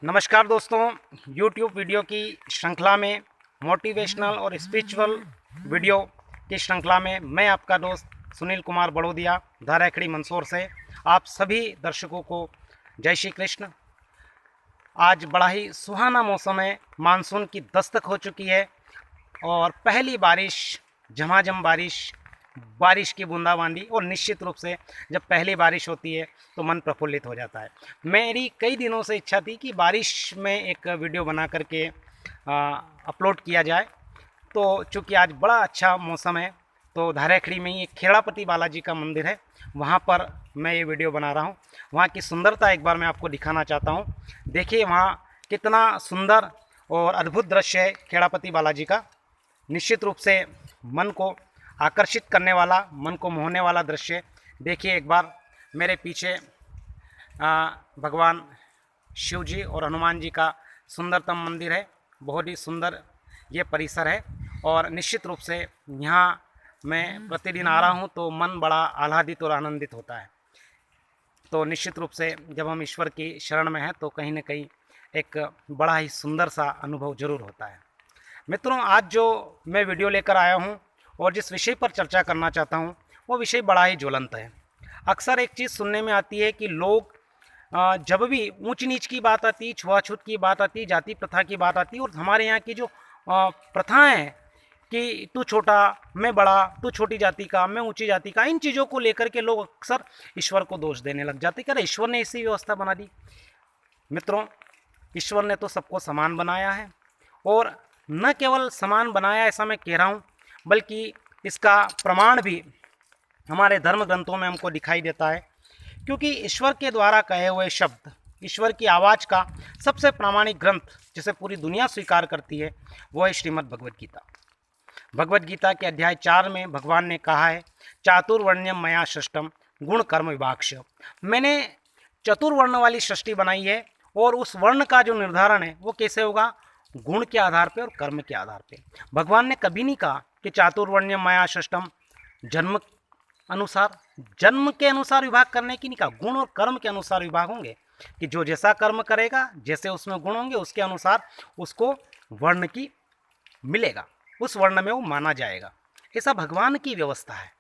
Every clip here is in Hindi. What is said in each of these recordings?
नमस्कार दोस्तों, YouTube वीडियो की श्रृंखला में मोटिवेशनल और स्पिरिचुअल वीडियो की श्रृंखला में मैं आपका दोस्त सुनील कुमार बड़ोदिया धाराखेड़ी मंदसौर से आप सभी दर्शकों को जय श्री कृष्ण। आज बड़ा ही सुहाना मौसम है, मानसून की दस्तक हो चुकी है और पहली बारिश, झमाझम बारिश की बूंदाबांदी। और निश्चित रूप से जब पहली बारिश होती है तो मन प्रफुल्लित हो जाता है। मेरी कई दिनों से इच्छा थी कि बारिश में एक वीडियो बना करके अपलोड किया जाए। तो चूँकि आज बड़ा अच्छा मौसम है तो धाराखेड़ी में ही एक खेड़ापति बालाजी का मंदिर है, वहाँ पर मैं ये वीडियो बना रहा हूँ। वहाँ की सुंदरता एक बार मैं आपको दिखाना चाहता हूँ। देखिए वहाँ कितना सुंदर और अद्भुत दृश्य है खेड़ापति बालाजी का। निश्चित रूप से मन को आकर्षित करने वाला, मन को मोहने वाला दृश्य। देखिए एक बार मेरे पीछे भगवान शिव जी और हनुमान जी का सुंदरतम मंदिर है। बहुत ही सुंदर ये परिसर है और निश्चित रूप से यहाँ मैं प्रतिदिन आ रहा हूँ तो मन बड़ा आह्लादित और आनंदित होता है। तो निश्चित रूप से जब हम ईश्वर की शरण में हैं तो कहीं न कहीं एक बड़ा ही सुंदर सा अनुभव जरूर होता है। मित्रों, आज जो मैं वीडियो लेकर आया हूँ और जिस विषय पर चर्चा करना चाहता हूँ वो विषय बड़ा ही ज्वलंत है। अक्सर एक चीज़ सुनने में आती है कि लोग जब भी ऊंच नीच की बात आती, छुआछूत की बात आती, जाति प्रथा की बात आती, और हमारे यहाँ की जो प्रथाएं हैं कि तू छोटा मैं बड़ा, तू छोटी जाति का मैं ऊंची जाति का, इन चीज़ों को लेकर के लोग अक्सर ईश्वर को दोष देने लग जाते। कि अरे ईश्वर ने ऐसी व्यवस्था बना दी। मित्रों, ईश्वर ने तो सबको समान बनाया है और न केवल समान बनाया ऐसा मैं कह रहा हूँ, बल्कि इसका प्रमाण भी हमारे धर्म ग्रंथों में हमको दिखाई देता है। क्योंकि ईश्वर के द्वारा कहे हुए शब्द, ईश्वर की आवाज़ का सबसे प्रामाणिक ग्रंथ जिसे पूरी दुनिया स्वीकार करती है वो है श्रीमद् भगवद गीता। भगवद गीता के अध्याय 4 में भगवान ने कहा है, चातुर्वर्ण्यम मया सृष्टम गुण कर्म विभाक्ष। मैंने चतुर्वर्ण वाली सृष्टि बनाई है और उस वर्ण का जो निर्धारण है वो कैसे होगा? गुण के आधार पे और कर्म के आधार पे। भगवान ने कभी नहीं कहा कि चातुर्वर्ण्यम मया सृष्टम जन्म के अनुसार विभाग करने की नहीं कहा। गुण और कर्म के अनुसार विभाग होंगे कि जो जैसा कर्म करेगा, जैसे उसमें गुण होंगे, उसके अनुसार उसको वर्ण की मिलेगा, उस वर्ण में वो माना जाएगा। ऐसा भगवान की व्यवस्था है।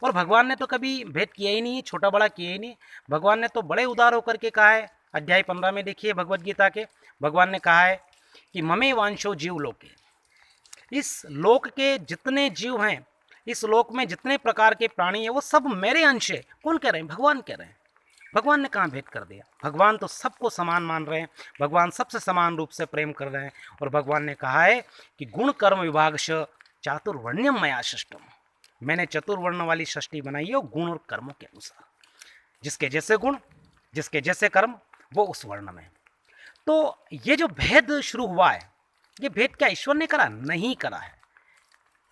और भगवान ने तो कभी भेद किया ही नहीं, छोटा बड़ा किया ही नहीं। भगवान ने तो बड़े उदार होकर के कहा है। अध्याय 15 में देखिए भगवद गीता के, भगवान ने कहा है कि ममे वांशो जीव लोके। इस लोक के जितने जीव हैं, इस लोक में जितने प्रकार के प्राणी हैं, वो सब मेरे अंश है। कौन कह रहे हैं? भगवान कह रहे हैं। भगवान ने कहाँ भेद कर दिया? भगवान तो सबको समान मान रहे हैं, भगवान सबसे समान रूप से प्रेम कर रहे हैं। और भगवान ने कहा है कि गुण कर्म विभागश चातुर्वर्ण्यम मया सृष्टम। मैंने चतुर्वर्ण वाली सृष्टि बनाई है गुण और कर्मों के अनुसार। जिसके जैसे गुण, जिसके जैसे कर्म, वो उस वर्ण में। तो ये जो भेद शुरू हुआ है, ये भेद क्या ईश्वर ने करा? नहीं करा है।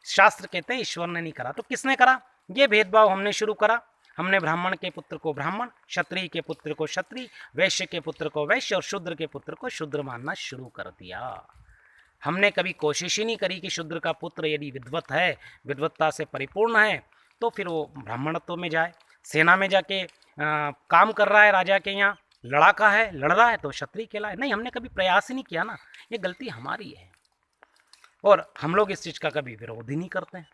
शास्त्र कहते हैं ईश्वर ने नहीं करा, तो किसने करा? ये भेदभाव हमने शुरू करा। हमने ब्राह्मण के पुत्र को ब्राह्मण, क्षत्रिय के पुत्र को क्षत्रिय, वैश्य के पुत्र को वैश्य और शूद्र के पुत्र को शूद्र मानना शुरू कर दिया। हमने कभी कोशिश ही नहीं करी कि शूद्र का पुत्र यदि विद्वत है, विद्वत्ता से परिपूर्ण है, तो फिर वो ब्राह्मणत्व में जाए। सेना में जाके काम कर रहा है, राजा के यहाँ लड़ाका है, लड़ रहा है, तो क्षत्रिय कहलाए। नहीं, हमने कभी प्रयास ही नहीं किया ना। ये गलती हमारी है और हम लोग इस चीज़ का कभी विरोध ही नहीं करते हैं।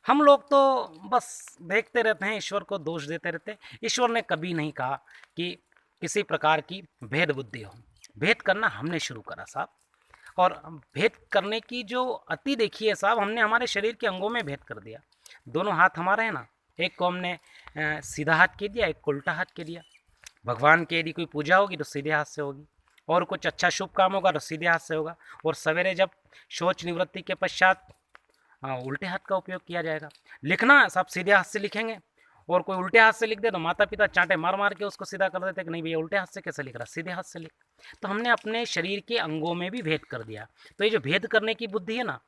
हम लोग तो बस देखते रहते हैं, ईश्वर को दोष देते रहते हैं। ईश्वर ने कभी नहीं कहा कि किसी प्रकार की भेद बुद्धि हो। भेद करना हमने शुरू करा साहब। और भेद करने की जो अति देखी है साहब, हमने हमारे शरीर के अंगों में भेद कर दिया। दोनों हाथ हमारे हैं ना, एक को हमने सीधा हाथ के दिया, एक को उल्टा हाथ के दिया। भगवान की यदि कोई पूजा होगी तो सीधे हाथ से होगी, और कुछ अच्छा शुभ काम होगा तो सीधे हाथ से होगा, और सवेरे जब शौच निवृत्ति के पश्चात उल्टे हाथ का उपयोग किया जाएगा। लिखना सब सीधे हाथ से लिखेंगे, और कोई उल्टे हाथ से लिख दे तो माता पिता चांटे मार मार के उसको सीधा कर देते कि नहीं भैया उल्टे हाथ से कैसे लिख रहा, सीधे हाथ से लिख। तो हमने अपने शरीर के अंगों में भी भेद कर दिया। तो ये जो भेद करने की बुद्धि है ना,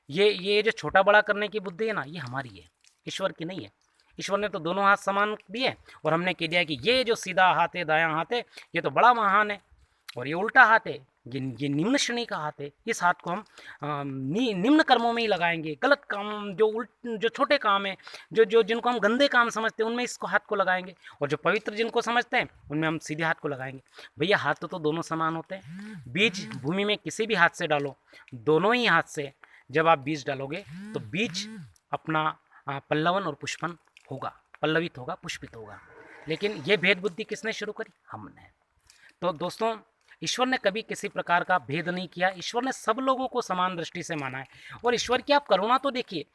ये जो छोटा बड़ा करने की बुद्धि है ना, ये हमारी है, ईश्वर की नहीं है। ईश्वर ने तो दोनों हाथ समान दिए और हमने कह दिया कि ये जो सीधा हाथ है, दायां हाथ है, ये तो बड़ा महान है, और ये उल्टा हाथ है, ये निम्न श्रेणी का हाथ है। इस हाथ को हम निम्न कर्मों में ही लगाएंगे, गलत काम जो छोटे काम है, जो जिनको हम गंदे काम समझते हैं उनमें इसको हाथ को लगाएंगे, और जो पवित्र जिनको समझते हैं उनमें हम सीधे हाथ को लगाएंगे। भैया हाथ तो दोनों समान होते हैं। बीज भूमि में किसी भी हाथ से डालो, दोनों ही हाथ से जब आप बीज डालोगे तो बीज अपना पल्लवन और पुष्पन होगा, पल्लवित होगा, पुष्पित होगा। लेकिन ये भेद बुद्धि किसने शुरू करी? हमने। तो दोस्तों, ईश्वर ने कभी किसी प्रकार का भेद नहीं किया। ईश्वर ने सब लोगों को समान दृष्टि से माना है। और ईश्वर की आप करुणा तो देखिए,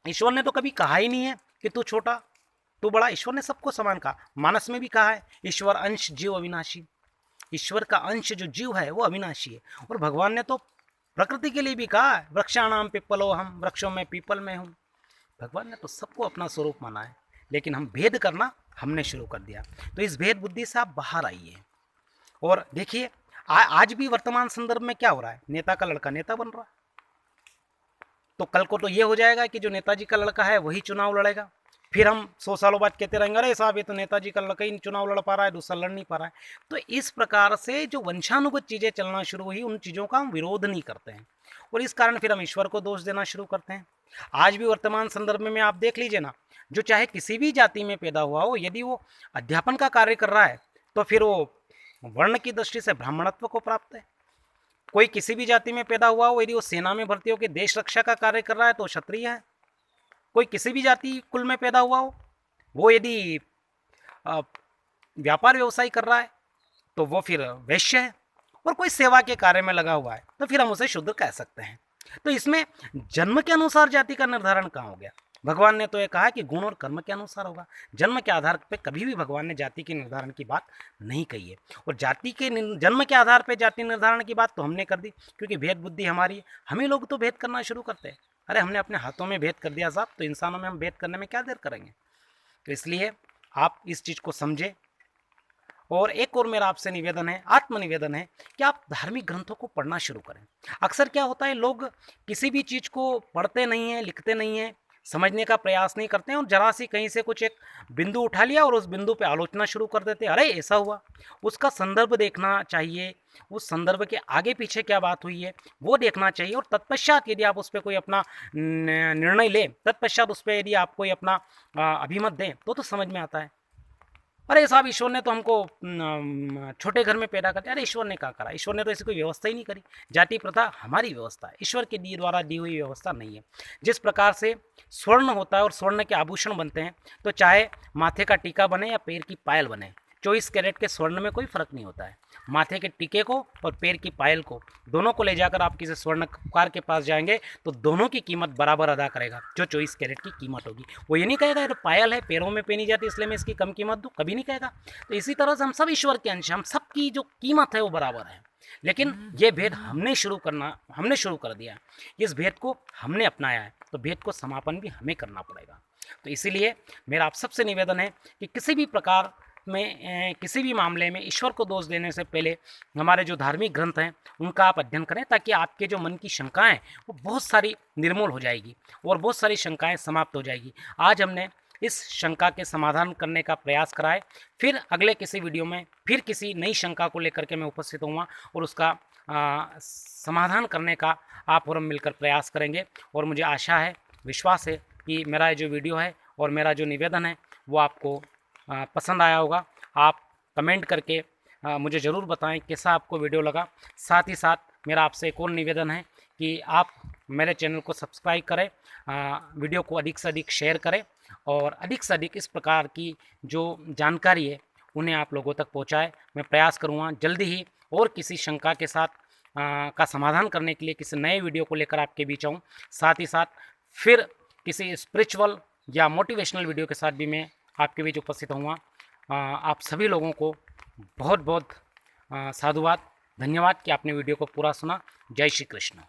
ईश्वर ने तो कभी कहा ही नहीं है कि तू छोटा तू बड़ा। ईश्वर ने सबको समान कहा। मानस में भी कहा है, ईश्वर अंश जीव अविनाशी। ईश्वर का अंश जो जीव है वो अविनाशी है। और भगवान ने तो प्रकृति के लिए भी कहा है, वृक्षाणाम पिप्पलो हम, वृक्षों में पीपल में हूँ। भगवान ने तो सबको अपना स्वरूप माना है, लेकिन हम भेद करना हमने शुरू कर दिया। तो इस भेद बुद्धि से आप बाहर आइए। और देखिए आज भी वर्तमान संदर्भ में क्या हो रहा है, नेता का लड़का नेता बन रहा है, तो कल को तो ये हो जाएगा कि जो नेताजी का लड़का है वही चुनाव लड़ेगा। फिर हम 100 सालों बाद कहते रहेंगे, अरे साहब ये तो नेताजी का लड़का ही चुनाव लड़ पा रहा है, दूसरा लड़ नहीं पा रहा है। तो इस प्रकार से जो वंशानुगत चीज़ें चलना शुरू हुई, उन चीज़ों का हम विरोध नहीं करते हैं, और इस कारण फिर हम ईश्वर को दोष देना शुरू करते हैं। आज भी वर्तमान संदर्भ में आप देख लीजिए ना, जो चाहे किसी भी जाति में पैदा हुआ हो, यदि वो अध्यापन का कार्य कर रहा है तो फिर वो वर्ण की दृष्टि से ब्राह्मणत्व को प्राप्त है। कोई किसी भी जाति में पैदा हुआ हो, यदि वो सेना में भर्ती होकर देश रक्षा का कार्य कर रहा है तो क्षत्रिय है। कोई किसी भी जाति कुल में पैदा हुआ हो, वो यदि व्यापार व्यवसाय कर रहा है तो वो फिर वैश्य है। और कोई सेवा के कार्य में लगा हुआ है तो फिर हम उसे शूद्र कह सकते हैं। तो इसमें जन्म के अनुसार जाति का निर्धारण कहाँ हो गया? भगवान ने तो ये कहा कि गुण और कर्म के अनुसार होगा। जन्म के आधार पर कभी भी भगवान ने जाति के निर्धारण की बात नहीं कही है। और जाति के जन्म के आधार पर जाति निर्धारण की बात तो हमने कर दी, क्योंकि भेद बुद्धि हमारी है। हम ही लोग तो भेद करना शुरू करते हैं। अरे हमने अपने हाथों में भेद कर दिया साहब, तो इंसानों में हम भेद करने में क्या देर करेंगे? तो इसलिए आप इस चीज़ को समझें। और एक और मेरा आपसे निवेदन है, आत्मनिवेदन है, कि आप धार्मिक ग्रंथों को पढ़ना शुरू करें। अक्सर क्या होता है, लोग किसी भी चीज़ को पढ़ते नहीं हैं, लिखते नहीं हैं, समझने का प्रयास नहीं करते हैं, और जरा सी कहीं से कुछ एक बिंदु उठा लिया और उस बिंदु पे आलोचना शुरू कर देते हैं। अरे ऐसा हुआ, उसका संदर्भ देखना चाहिए, उस संदर्भ के आगे पीछे क्या बात हुई है वो देखना चाहिए। और तत्पश्चात यदि आप उस पर कोई अपना निर्णय लें, तत्पश्चात उस पर यदि आप कोई अपना अभिमत दें तो समझ में आता है। अरे साहब ईश्वर ने तो हमको छोटे घर में पैदा कर दिया। अरे ईश्वर ने क्या करा? ईश्वर ने तो ऐसी कोई व्यवस्था ही नहीं करी। जाति प्रथा हमारी व्यवस्था है, ईश्वर के द्वारा दी हुई व्यवस्था नहीं है। जिस प्रकार से स्वर्ण होता है और स्वर्ण के आभूषण बनते हैं, तो चाहे माथे का टीका बने या पैर की पायल बने, 24 कैरेट के स्वर्ण में कोई फर्क नहीं होता है। माथे के टीके को और पैर की पायल को, दोनों को ले जाकर आप किसी स्वर्णकार के पास जाएंगे तो दोनों की कीमत बराबर अदा करेगा, जो 24 कैरेट की कीमत होगी। वो ये नहीं कहेगा ये तो पायल है, पैरों में पहनी जाती है इसलिए मैं इसकी कम कीमत दूँ, कभी नहीं कहेगा। तो इसी तरह से हम सब ईश्वर के अंश, हम सबकी जो कीमत है वो बराबर है। लेकिन ये भेद हमने शुरू कर दिया, इस भेद को हमने अपनाया है, तो भेद को समापन भी हमें करना पड़ेगा। तो इसीलिए मेरा आप सबसे निवेदन है कि किसी भी प्रकार में, किसी भी मामले में ईश्वर को दोष देने से पहले हमारे जो धार्मिक ग्रंथ हैं उनका आप अध्ययन करें, ताकि आपके जो मन की शंकाएं वो बहुत सारी निर्मूल हो जाएगी और बहुत सारी शंकाएं समाप्त हो जाएगी। आज हमने इस शंका के समाधान करने का प्रयास करा है। फिर अगले किसी वीडियो में फिर किसी नई शंका को लेकर के मैं उपस्थित होऊंगा और उसका समाधान करने का आप और हम मिलकर प्रयास करेंगे। और मुझे आशा है, विश्वास है कि मेरा जो वीडियो है और मेरा जो निवेदन है वो आपको पसंद आया होगा। आप कमेंट करके मुझे ज़रूर बताएं कैसा आपको वीडियो लगा। साथ ही साथ मेरा आपसे एक और निवेदन है कि आप मेरे चैनल को सब्सक्राइब करें, वीडियो को अधिक से अधिक शेयर करें और अधिक से अधिक इस प्रकार की जो जानकारी है उन्हें आप लोगों तक पहुंचाएं। मैं प्रयास करूंगा जल्दी ही और किसी शंका के साथ का समाधान करने के लिए किसी नए वीडियो को लेकर आपके बीच आऊँ। साथ ही साथ फिर किसी स्पिरिचुअल या मोटिवेशनल वीडियो के साथ भी मैं आपके बीच उपस्थित होऊंगा। आप सभी लोगों को बहुत बहुत साधुवाद, धन्यवाद कि आपने वीडियो को पूरा सुना। जय श्री कृष्ण।